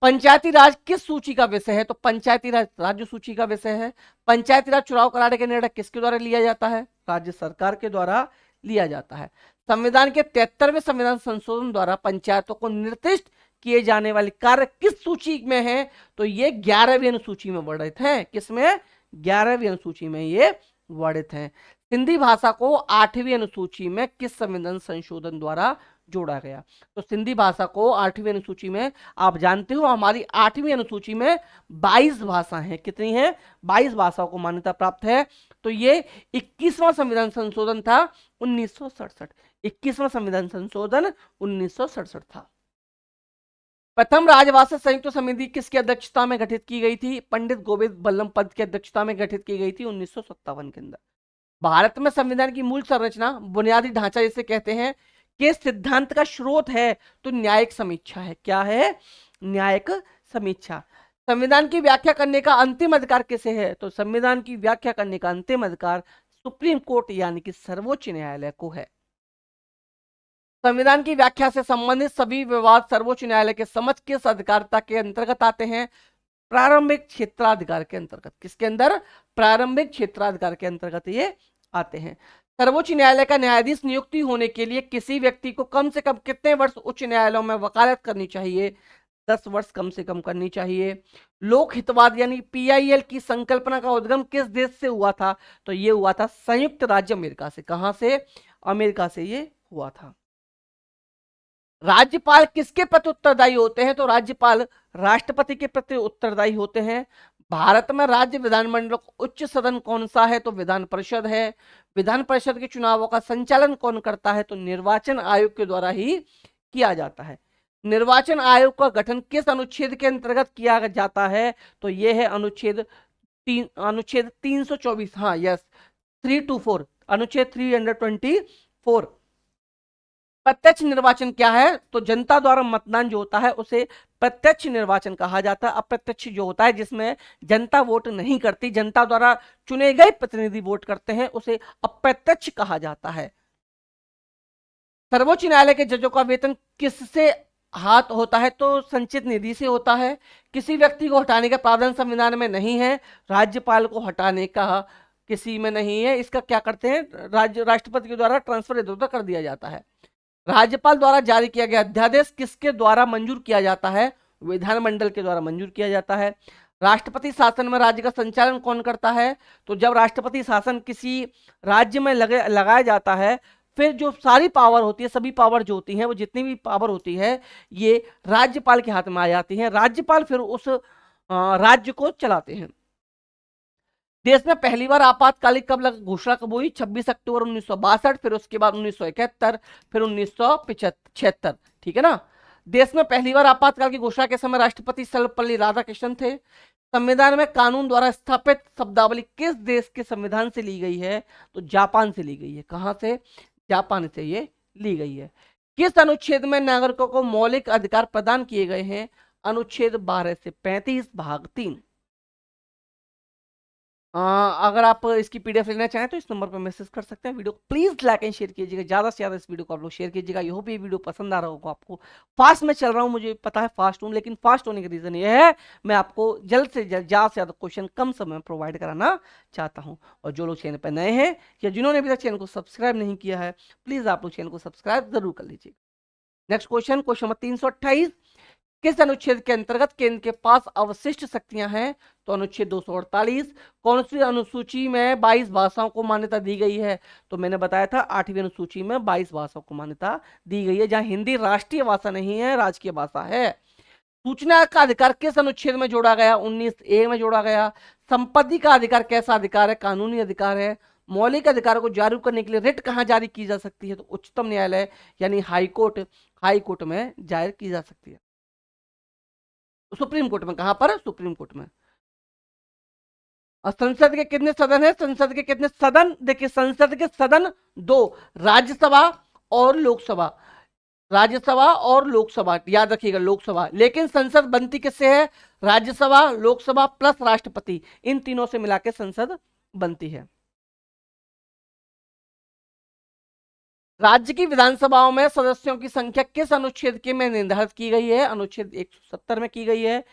पंचायती राज किस सूची का विषय है? तो पंचायती राज राज्य सूची का विषय है। पंचायती राज चुनाव कराने का निर्णय किसके द्वारा लिया जाता है? राज्य सरकार के द्वारा लिया जाता है। संविधान के 73वें संविधान संशोधन द्वारा पंचायतों को निर्दिष्ट किए जाने वाले कार्य किस सूची में है? तो ये 11वीं अनुसूची में वर्णित है। किसमें? 11वीं अनुसूची में ये वर्णित है। सिंधी भाषा को 8वीं अनुसूची में किस संविधान संशोधन द्वारा जोड़ा गया? तो सिंधी भाषा को 8वीं अनुसूची में, आप जानते हो हमारी 8वीं अनुसूची में 22 भाषा हैं। कितनी है? 22 भाषाओं को मान्यता प्राप्त है। तो ये 21वां संविधान संशोधन था 1967। 21वां संविधान संशोधन 1967 था। प्रथम राजभाषा संयुक्त समिति किसकी अध्यक्षता में गठित की गई थी? पंडित गोविंद बल्लभ पंत की अध्यक्षता में गठित की गई थी 1957 के अंदर। भारत में संविधान की मूल संरचना, बुनियादी ढांचा जिसे कहते हैं, के सिद्धांत का स्रोत है? तो न्यायिक समीक्षा है। क्या है? न्यायिक समीक्षा। संविधान की व्याख्या करने का अंतिम अधिकार किसे है? तो संविधान की व्याख्या करने का अंतिम अधिकार सुप्रीम कोर्ट यानी कि सर्वोच्च न्यायालय को है। संविधान की व्याख्या से संबंधित सभी विवाद सर्वोच्च न्यायालय के समझ किस अधिकारिता के अंतर्गत आते हैं? प्रारंभिक क्षेत्राधिकार के अंतर्गत। किसके अंदर? प्रारंभिक क्षेत्राधिकार के अंतर्गत ये आते हैं। सर्वोच्च न्यायालय का न्यायाधीश नियुक्ति होने के लिए किसी व्यक्ति को कम से कम कितने वर्ष उच्च न्यायालयों में वकालत करनी चाहिए? 10 वर्ष कम से कम करनी चाहिए। लोक हितवाद यानी PIL की संकल्पना का उद्गम किस देश से हुआ था? तो ये हुआ था संयुक्त राज्य अमेरिका से। कहां से? अमेरिका से ये हुआ था। राज्यपाल किसके प्रति उत्तरदायी होते हैं? तो राज्यपाल राष्ट्रपति के प्रति उत्तरदायी होते हैं। भारत में राज्य विधानमंडल उच्च सदन कौन सा है? तो विधान परिषद है। विधान परिषद के चुनावों का संचालन कौन करता है? तो निर्वाचन आयोग के द्वारा ही किया जाता है। निर्वाचन आयोग का गठन किस अनुच्छेद के अंतर्गत किया जाता है? तो यह है अनुच्छेद 324। हाँ यस, 324, अनुच्छेद 324। प्रत्यक्ष निर्वाचन क्या है? तो जनता द्वारा मतदान जो होता है उसे प्रत्यक्ष निर्वाचन कहा जाता है। अप्रत्यक्ष जो होता है जिसमें जनता वोट नहीं करती, जनता द्वारा चुने गए प्रतिनिधि वोट करते हैं, उसे अप्रत्यक्ष कहा जाता है। सर्वोच्च न्यायालय के जजों का वेतन किससे हाथ होता है? तो संचित निधि से होता है। किसी व्यक्ति को हटाने का प्रावधान संविधान में नहीं है। राज्यपाल को हटाने का किसी में नहीं है। इसका क्या करते हैं? राष्ट्रपति के द्वारा ट्रांसफर इधर उधर कर दिया जाता है। राज्यपाल द्वारा जारी किया गया अध्यादेश किसके द्वारा मंजूर किया जाता है? विधानमंडल के द्वारा मंजूर किया जाता है। राष्ट्रपति शासन में राज्य का संचालन कौन करता है? तो जब राष्ट्रपति शासन किसी राज्य में लगाया जाता है, फिर जो सारी पावर होती है, सभी पावर जो होती हैं, वो जितनी भी पावर होती है, ये राज्यपाल के हाथ में आ जाती है। राज्यपाल फिर उस राज्य को चलाते हैं। देश में पहली बार आपातकालिक कब घोषणा कब हुई? 26 अक्टूबर 1962, फिर उसके बाद 1971, फिर 1976। ठीक है ना। देश में पहली बार आपातकाल की घोषणा के समय राष्ट्रपति सर्वपल्ली राधाकृष्णन थे। संविधान में कानून द्वारा स्थापित शब्दावली किस देश के संविधान से ली गई है? तो जापान से ली गई है। कहां से? जापान से ये ली गई है। किस अनुच्छेद में नागरिकों को मौलिक अधिकार प्रदान किए गए हैं? अनुच्छेद 12 से 35 भाग 3। अगर आप इसकी पीडीएफ लेना चाहें तो इस नंबर पर मैसेज कर सकते हैं। Video please like and share कीजिएगा, ज्यादा से ज्यादा इस वीडियो को आप लोग शेयर कीजिएगा। ये होप ये वीडियो पसंद आ रहा होगा आपको। फास्ट में चल रहा हूं, मुझे पता है फास्ट हूं, लेकिन फास्ट होने का रीजन ये है मैं आपको जल्द से जल्द ज्यादा से ज्यादा क्वेश्चन कम समय में प्रोवाइड कराना चाहता हूं। और जो लोग चैनल पर नए हैं या जिन्होंने अभी तक चैनल को सब्सक्राइब नहीं किया है, प्लीज आप लोग चैनल को सब्सक्राइब जरूर कर लीजिए। Next question, question number 328। किस अनुच्छेद के अंतर्गत केंद्र के पास अवशिष्ट शक्तियां हैं? तो अनुच्छेद 248। कौन सी अनुसूची में 22 भाषाओं को मान्यता दी गई है? तो मैंने बताया था 8वीं अनुसूची में 22 भाषाओं को मान्यता दी गई है, जहां हिंदी राष्ट्रीय भाषा नहीं है, राजकीय भाषा है। सूचना का अधिकार किस अनुच्छेद में जोड़ा गया? 19A में जोड़ा गया। संपत्ति का अधिकार कैसा अधिकार है? कानूनी अधिकार है। मौलिक अधिकारों को जारी करने के लिए रिट कहां जारी की जा सकती है? तो उच्चतम न्यायालय यानी हाईकोर्ट में जारी की जा सकती है। सुप्रीम कोर्ट में। कहां पर? सुप्रीम कोर्ट में। और संसद के कितने सदन है? संसद के कितने सदन? देखिए, संसद के सदन 2, राज्यसभा और लोकसभा। राज्यसभा और लोकसभा, याद रखिएगा लोकसभा। लेकिन संसद बनती किससे है? राज्यसभा, लोकसभा प्लस राष्ट्रपति, इन तीनों से मिलाकर संसद बनती है। राज्य की विधानसभाओं में सदस्यों की संख्या किस अनुच्छेद के में निर्धारित की गई है? अनुच्छेद 170 में की गई है।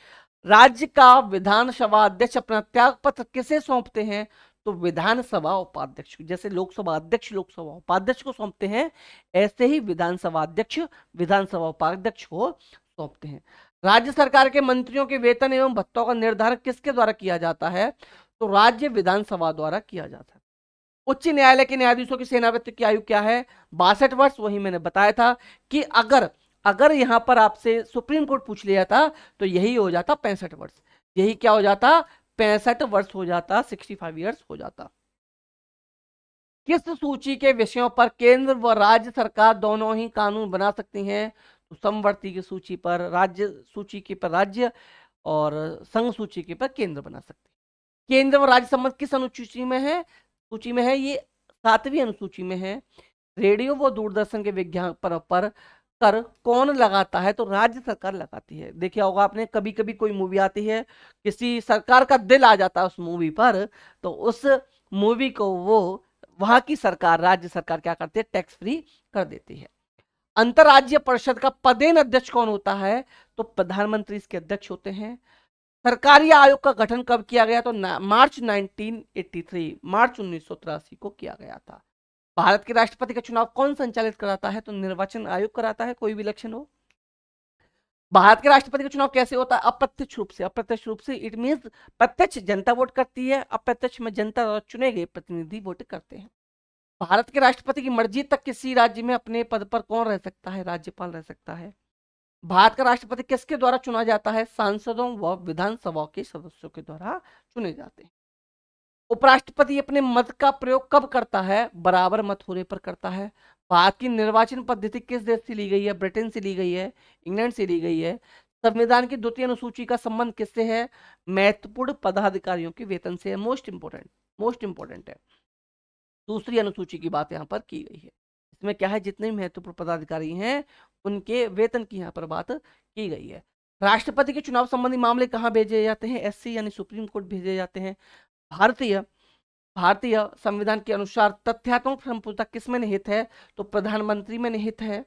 राज्य का विधानसभा अध्यक्ष अपना त्याग पत्र किसे सौंपते हैं? तो विधानसभा उपाध्यक्ष। जैसे लोकसभा अध्यक्ष लोकसभा उपाध्यक्ष को सौंपते हैं, ऐसे ही विधानसभा अध्यक्ष विधानसभा उपाध्यक्ष को सौंपते हैं। राज्य सरकार के मंत्रियों के वेतन एवं भत्तों का निर्धारण किसके द्वारा किया जाता है? तो राज्य विधानसभा द्वारा किया जाता है। उच्च न्यायालय के न्यायाधीशों की सेवानिवृत्ति की आयु क्या है? 62 वर्ष। वही मैंने बताया था कि अगर यहां पर आपसे सुप्रीम कोर्ट पूछ लिया था तो यही हो जाता 65 वर्ष। यही क्या हो जाता? 65 वर्ष हो जाता, 65 ईयर्स हो जाता। किस सूची के विषयों पर केंद्र व राज्य सरकार दोनों ही कानून बना सकती हैं? तो समवर्ती की सूची पर राज्य, सूची के पर राज्य, और संघ सूची के पर केंद्र बना सकते हैं। केंद्र व राज्य संबंध किस अनुसूची में है? सूची में है, ये 7वीं अनुसूची में है। रेडियो व दूरदर्शन के विज्ञापन पर कर कौन लगाता है? तो राज्य सरकार लगाती है। देखिए होगा आपने, कभी कभी कोई मूवी आती है, किसी सरकार का दिल आ जाता है उस मूवी पर, तो उस मूवी को वो वहां की सरकार, राज्य सरकार क्या करती है? टैक्स फ्री कर देती है। अंतरराज्यीय परिषद का पदेन अध्यक्ष कौन होता है? तो प्रधानमंत्री इसके अध्यक्ष होते हैं। सरकारी आयोग का गठन कब किया गया? तो मार्च 1983, मार्च 1983 को किया गया था। भारत के राष्ट्रपति का चुनाव कौन संचालित कराता है? तो निर्वाचन आयोग कराता है, कोई भी इलेक्शन हो। भारत के राष्ट्रपति का चुनाव कैसे होता है? अप्रत्यक्ष रूप से। अप्रत्यक्ष रूप से इट मींस प्रत्यक्ष जनता वोट करती है, अप्रत्यक्ष में जनता द्वारा चुने गए प्रतिनिधि वोट करते हैं। भारत के राष्ट्रपति की मर्जी तक किसी राज्य में अपने पद पर कौन रह सकता है? राज्यपाल रह सकता है। भारत का राष्ट्रपति किसके द्वारा चुना जाता है? सांसदों व विधानसभा के सदस्यों के द्वारा चुने जाते हैं। उपराष्ट्रपति अपने मत का प्रयोग कब करता है? बराबर मत होने पर करता है। भारत की निर्वाचन पद्धति किस देश से ली गई है? ब्रिटेन से ली गई है, इंग्लैंड से ली गई है। संविधान की द्वितीय अनुसूची का संबंध किससे है? महत्वपूर्ण पदाधिकारियों के वेतन से है। मोस्ट इंपोर्टेंट है। दूसरी अनुसूची की बात यहाँ पर की गई है। इसमें क्या है? जितने महत्वपूर्ण पदाधिकारी हैं उनके वेतन की यहाँ पर बात की गई है। राष्ट्रपति के चुनाव संबंधी मामले कहाँ भेजे जाते हैं? SC यानी सुप्रीम कोर्ट भेजे जाते हैं। भारतीय संविधान के अनुसार तथ्यात्मक संप्रभुता किसमें निहित है? तो प्रधानमंत्री में निहित है।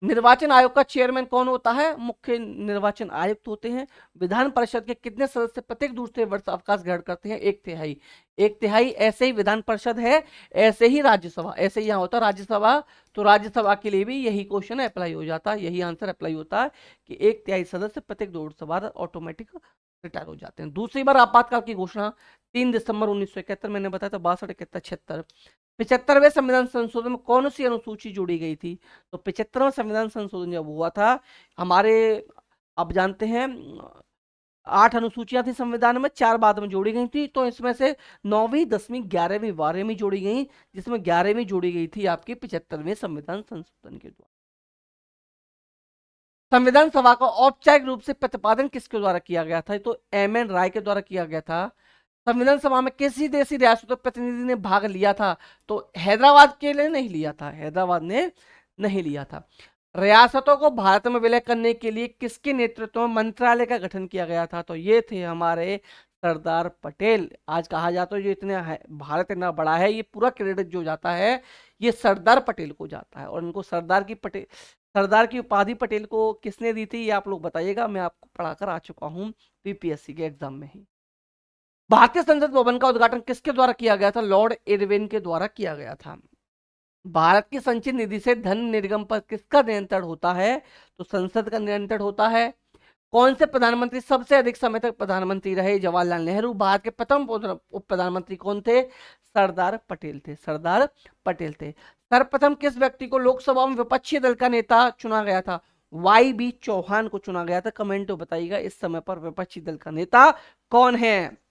निर्वाचन आयोग का चेयरमैन कौन होता है? मुख्य निर्वाचन आयुक्त होते हैं। विधान परिषद के कितने सदस्य प्रत्येक दूसरे वर्ष अवकाश ग्रहण करते हैं? 1/3। 1/3 ऐसे ही विधान परिषद है, ऐसे ही राज्यसभा, ऐसे ही यहाँ होता है राज्यसभा। तो राज्यसभा के लिए भी यही क्वेश्चन अप्लाई हो जाता है, यही आंसर अप्लाई होता है कि 1/3 सदस्य प्रत्येक 2 वर्ष बाद ऑटोमेटिक रिटायर हो जाते हैं। दूसरी बार आपातकाल की घोषणा 3 दिसंबर 1971, मैंने बताया था 62, 71, 76। 75वें संविधान संशोधन में कौन सी अनुसूची जोड़ी गई थी? तो 75वां संविधान संशोधन जब हुआ था हमारे, आप जानते हैं 8 अनुसूचियां थी संविधान में, 4 बाद में जोड़ी गई थी। तो इसमें से 9वीं, 10वीं, 11वीं, 12वीं जोड़ी गई, जिसमें 11वीं जोड़ी गई थी आपकी 75वें संविधान संशोधन के द्वारा। संविधान सभा का औपचारिक रूप से प्रतिपादन किसके द्वारा किया गया था? तो एम.एन. राय के द्वारा किया गया था। संविधान सभा में किसी देशी रियासत के प्रतिनिधि ने भाग लिया था? तो हैदराबाद के लिए नहीं लिया था, हैदराबाद ने नहीं लिया था। रियासतों को भारत में विलय करने के लिए किसके नेतृत्व में मंत्रालय का गठन किया गया था? तो ये थे हमारे सरदार पटेल। आज कहा जाता है जो इतने भारत इतना बड़ा है, ये पूरा क्रेडिट जो जाता है ये सरदार पटेल को जाता है। और इनको सरदार की उपाधि पटेल को किसने दी थी, ये आप लोग बताइएगा, मैं आपको पढ़ाकर आ चुका हूं पीपीएससी के एग्जाम में ही। भारतीय संसद भवन का उद्घाटन किसके द्वारा किया गया था? लॉर्ड इरविन के द्वारा किया गया था। भारत की संचित निधि से धन निर्गम पर किसका नियंत्रण होता है? तो संसद का नियंत्रण होता है। कौन से प्रधानमंत्री सबसे अधिक समय तक प्रधानमंत्री रहे? जवाहरलाल नेहरू। भारत के प्रथम उप प्रधानमंत्री कौन थे? सरदार पटेल थे, सरदार पटेल थे। सर्वप्रथम किस व्यक्ति को लोकसभा में विपक्षी दल का नेता चुना गया था? वाई.बी. चौहान को चुना गया था। कमेंट तो बताइएगा इस समय पर विपक्षी दल का नेता कौन है?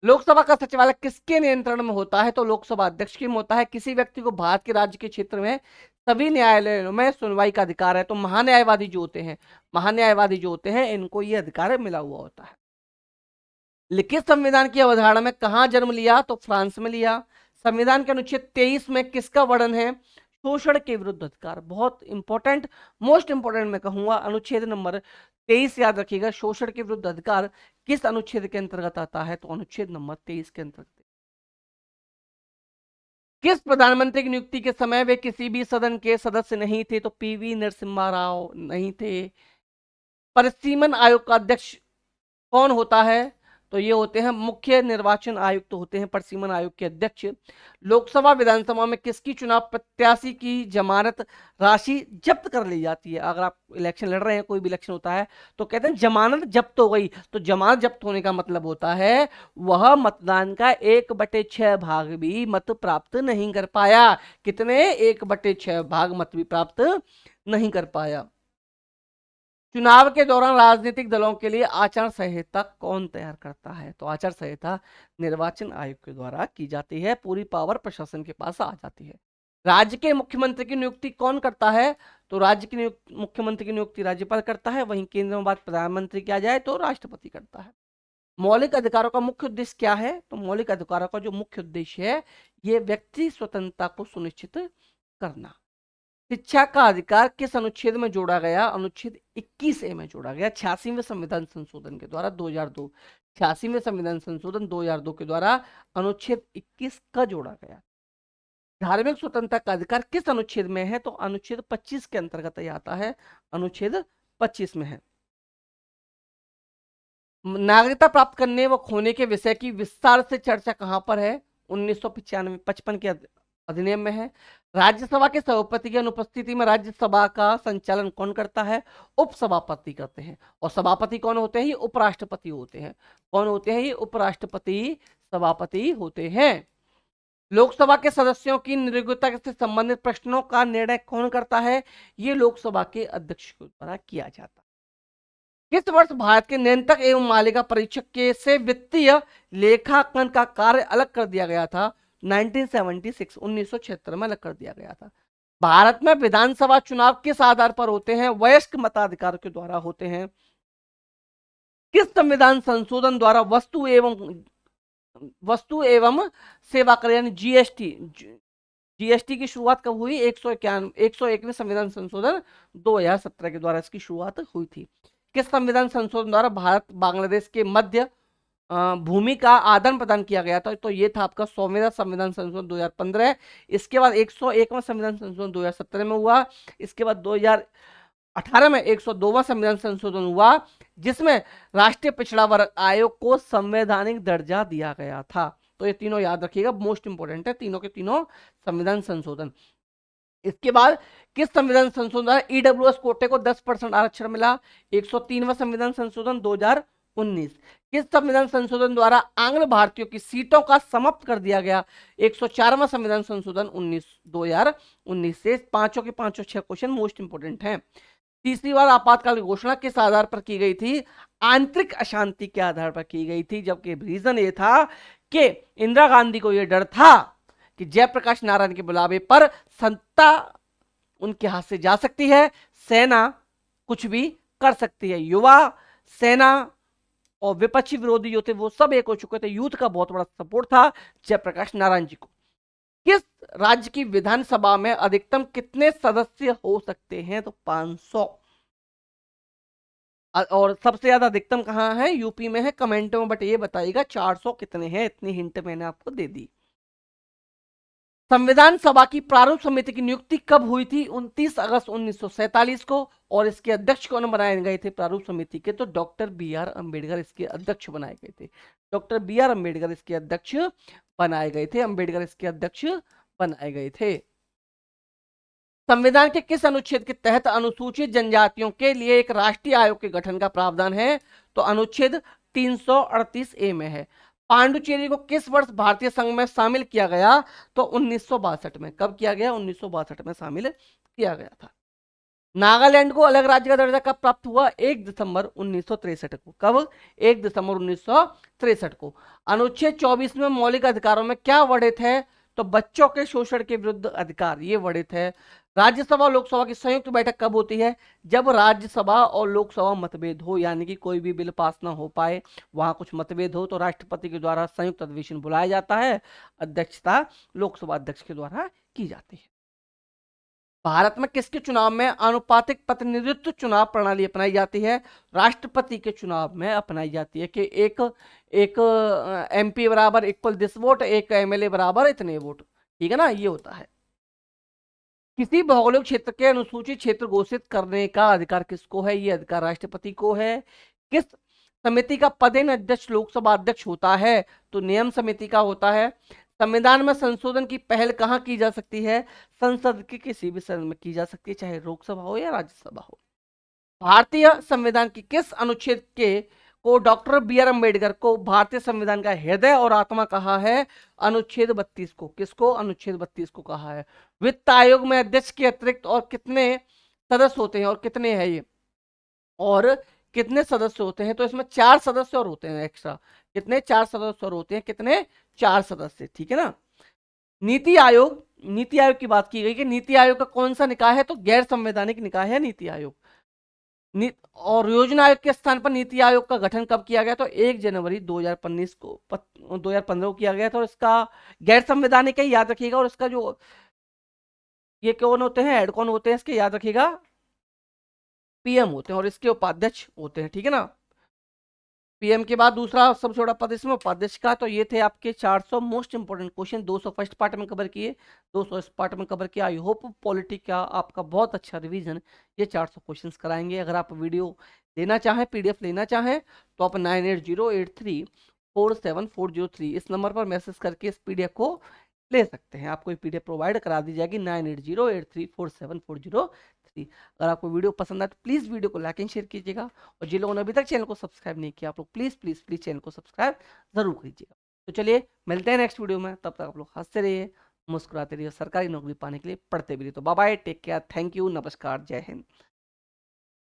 लोकसभा का सचिवालय किसके नियंत्रण में होता है? तो लोकसभा अध्यक्ष की में होता है। किसी व्यक्ति को भारत के राज्य के क्षेत्र में सभी न्यायालयों में सुनवाई का अधिकार है। तो महान्यायवादी जो होते हैं इनको ये अधिकार मिला हुआ होता है। लिखित संविधान की अवधारणा में कहां जन्म लिया? तो फ्रांस में लिया। संविधान के अनुच्छेद 23 में किसका वर्णन है? शोषण के विरुद्ध अधिकार। बहुत इंपॉर्टेंट, मोस्ट इंपॉर्टेंट मैं कहूंगा, अनुच्छेद नंबर 23 याद रखिएगा। शोषण के विरुद्ध अधिकार किस अनुच्छेद के अंतर्गत आता है? तो अनुच्छेद नंबर 23 के अंतर्गत। किस प्रधानमंत्री की नियुक्ति के समय वे किसी भी सदन के सदस्य नहीं थे? तो पीवी नरसिम्हा राव नहीं थे। परिसीमन आयोग का अध्यक्ष कौन होता है? तो ये होते हैं मुख्य निर्वाचन आयुक्त होते हैं परिसीमन आयोग के अध्यक्ष। लोकसभा विधानसभा में किसकी चुनाव प्रत्याशी की जमानत राशि जब्त कर ली जाती है? अगर आप इलेक्शन लड़ रहे हैं, कोई भी इलेक्शन होता है तो कहते हैं जमानत जब्त हो गई। तो जमानत जब्त होने का मतलब होता है वह मतदान का 1/6 भाग भी मत प्राप्त नहीं कर पाया। कितने? 1/6 भाग मत भी प्राप्त नहीं कर पाया। चुनाव के दौरान राजनीतिक दलों के लिए आचार संहिता कौन तैयार करता है? तो आचार संहिता निर्वाचन आयोग के द्वारा की जाती है। पूरी पावर प्रशासन के पास आ जाती है। राज्य के मुख्यमंत्री की नियुक्ति कौन करता है? तो राज्य की मुख्यमंत्री की नियुक्ति राज्यपाल करता है। वहीं केंद्र में बात प्रधानमंत्री किया जाए तो राष्ट्रपति करता है। मौलिक अधिकारों का मुख्य उद्देश्य क्या है? तो मौलिक अधिकारों का जो मुख्य उद्देश्य है ये व्यक्ति स्वतंत्रता को सुनिश्चित करना। शिक्षा का अधिकार किस अनुच्छेद में जोड़ा गया? अनुच्छेद 21A में जोड़ा गया 86वें संविधान संशोधन के द्वारा 2002। 86वें संविधान संशोधन 2002 के द्वारा अनुच्छेद 21 का जोड़ा गया। धार्मिक स्वतंत्रता का अधिकार किस अनुच्छेद में है? तो अनुच्छेद 25 के अंतर्गत ही आता है, अनुच्छेद 25 में है। नागरिकता प्राप्त करने व खोने के विषय की विस्तार से चर्चा कहां पर है? 1955 के अधिनियम में है। राज्यसभा के सभापति की अनुपस्थिति में राज्यसभा का संचालन कौन करता है? उपसभापति करते हैं। और सभापति कौन होते हैं? ये उपराष्ट्रपति होते हैं। कौन होते हैं? ये उपराष्ट्रपति सभापति होते हैं। लोकसभा के सदस्यों की नियोक्ता से संबंधित प्रश्नों का निर्णय कौन करता है? ये लोकसभा के अध्यक्ष के द्वारा किया जाता है। किस वर्ष भारत के नियंत्रक एवं मालिका परीक्षक के से वित्तीय लेखांकन का कार्य अलग कर दिया गया था? 1976 1976 में अलग कर दिया गया था। भारत में विधानसभा चुनाव किस आधार पर होते हैं? वयस्क मताधिकार के द्वारा होते हैं। किस संविधान संशोधन द्वारा वस्तु एवं सेवा कर यानी जीएसटी की शुरुआत कब हुई? 101वें संविधान संशोधन 2017 के द्वारा इसकी शुरुआत हुई थी। किस संविधान संशोधन द्वारा भारत बांग्लादेश के मध्य भूमि का आदान प्रदान किया गया था, तो ये था आपका 100वां संविधान संशोधन 2015। इसके बाद 101वां संविधान संशोधन 2017 में हुआ। इसके बाद 2018 में 102वां संविधान संशोधन हुआ, जिसमें राष्ट्रीय पिछड़ा वर्ग आयोग को संवैधानिक दर्जा दिया गया था। तो ये तीनों याद रखिएगा, मोस्ट इंपोर्टेंट है तीनों के तीनों संविधान संशोधन। इसके बाद किस संविधान संशोधन द्वारा ईडब्ल्यूएस कोटे को 10% आरक्षण मिला? 103वां संविधान संशोधन 2019। किस संविधान संशोधन द्वारा आंग्ल भारतीयों की सीटों का समाप्त कर दिया गया? 104वां संविधान संशोधन 2019 से पांचों के पांचों 6 क्वेश्चन मोस्ट इंपोर्टेंट हैं। तीसरी बार आपातकाल की घोषणा किस आधार पर की गई थी? आंतरिक अशांति के आधार पर की गई थी, जबकि रीजन ये था कि इंदिरा गांधी को यह डर था कि जयप्रकाश नारायण के बुलावे पर सत्ता उनके हाथ से जा सकती है, सेना कुछ भी कर सकती है। युवा, सेना और विपक्षी विरोधी जो थे वो सब एक हो चुके थे, यूथ का बहुत बड़ा सपोर्ट था जयप्रकाश नारायण जी को। किस राज्य की विधानसभा में अधिकतम कितने सदस्य हो सकते हैं? तो 500। और सबसे ज्यादा अधिकतम कहां है? यूपी में है। कमेंट में बट ये बताइएगा 400 कितने हैं, इतनी हिंट मैंने आपको दे दी। संविधान सभा की प्रारूप समिति की नियुक्ति कब हुई थी? 29 अगस्त 1947 को। और इसके अध्यक्ष कौन बनाए गए थे प्रारूप समिति के? तो डॉक्टर बी आर अम्बेडकर इसके अध्यक्ष बनाए गए थे। डॉक्टर बी आर अम्बेडकर इसके अध्यक्ष बनाए गए थे। अम्बेडकर इसके अध्यक्ष बनाए गए थे। संविधान के किस अनुच्छेद के तहत अनुसूचित जनजातियों के लिए एक राष्ट्रीय आयोग के गठन का प्रावधान है? तो अनुच्छेद 338A में है। पांडुचेरी को किस वर्ष भारतीय संघ में शामिल किया गया? तो 1962 में। कब किया गया? 1962 में शामिल किया गया था। नागालैंड को अलग राज्य का दर्जा कब प्राप्त हुआ? 1 दिसंबर 1963 को। कब? 1 दिसंबर 1963 को। अनुच्छेद 24 में मौलिक अधिकारों में क्या वर्णित है? तो बच्चों के शोषण के विरुद्ध अधिकार, ये वर्णित है। राज्यसभा और लोकसभा की संयुक्त बैठक कब होती है? जब राज्यसभा और लोकसभा मतभेद हो, यानी कि कोई भी बिल पास ना हो पाए, वहां कुछ मतभेद हो, तो राष्ट्रपति के द्वारा संयुक्त अधिवेशन बुलाया जाता है। अध्यक्षता लोकसभा अध्यक्ष के द्वारा की जाती है। भारत में किसके चुनाव में आनुपातिक प्रतिनिधित्व चुनाव प्रणाली अपनाई जाती है? राष्ट्रपति के चुनाव में अपनाई जाती है कि एक एक एमपी बराबर इक्वल दिस वोट, एक एमएलए बराबर इतने वोट। ठीक है ना, ये होता है। किसी भौगोलिक क्षेत्र के अनुसूचित क्षेत्र घोषित करने का अधिकार किसको है? ये अधिकार राष्ट्रपति को है। किस समिति का पदेन अध्यक्ष लोकसभा अध्यक्ष होता है? तो नियम समिति का होता है। संविधान में संशोधन की पहल कहां की जा सकती है? संसद के किसी भी सदन में की जा सकती है, चाहे लोकसभा हो या राज्यसभा हो। भारतीय संविधान की किस अनुच्छेद के को डॉक्टर बी आर अम्बेडकर को भारतीय संविधान का हृदय और आत्मा कहा है? अनुच्छेद 32 को। किसको? अनुच्छेद 32 को कहा है। वित्त आयोग में अध्यक्ष के अतिरिक्त और कितने सदस्य होते हैं? और कितने हैं ये? और कितने सदस्य होते हैं? तो इसमें 4 सदस्य और होते हैं एक्स्ट्रा। कितने? 4 सदस्य और होते हैं। कितने? 4 सदस्य। ठीक है ना। नीति आयोग, नीति आयोग की बात की गई कि नीति आयोग का कौन सा निकाय है? तो गैर संवैधानिक निकाय है नीति आयोग। और योजना आयोग के स्थान पर नीति आयोग का गठन कब किया गया? तो 1 जनवरी 2015 को 2015 को किया गया था। और इसका गैर संवैधानिक है, याद रखिएगा। और इसका जो ये कौन होते हैं, हेड कौन होते हैं इसके, याद रखिएगा, पीएम होते हैं और इसके उपाध्यक्ष होते हैं। ठीक है ना। पीएम के बाद दूसरा सबसे बड़ा पद इसमें उपाध्यक्ष का। तो ये थे आपके 400 most important question. 200 first part में कवर किए, 200 इस पार्ट में कवर किया। आई होप पॉलिटी का आपका बहुत अच्छा रिवीजन ये 400 क्वेश्चन कराएंगे। अगर आप वीडियो लेना चाहें, पीडीएफ लेना चाहें, तो आप 9808347403 इस नंबर पर मैसेज करके इस पीडीएफ को ले सकते हैं। आपको ये पीडीएफ प्रोवाइड करा दी जाएगी 9808347403। अगर आपको वीडियो पसंद आए तो प्लीज़ वीडियो को लाइक एंड शेयर कीजिएगा। और जिन लोगों ने अभी तक चैनल को सब्सक्राइब नहीं किया, आप लोग प्लीज़ प्लीज़ प्लीज़ चैनल को सब्सक्राइब जरूर कीजिएगा। तो चलिए मिलते हैं नेक्स्ट वीडियो में। तब तक आप लोग हंसते रहिए, मुस्कुराते रहिए, सरकारी नौकरी पाने के लिए पढ़ते भी रहिए। तो bye bye, take care, thank you, नमस्कार, जय हिंद।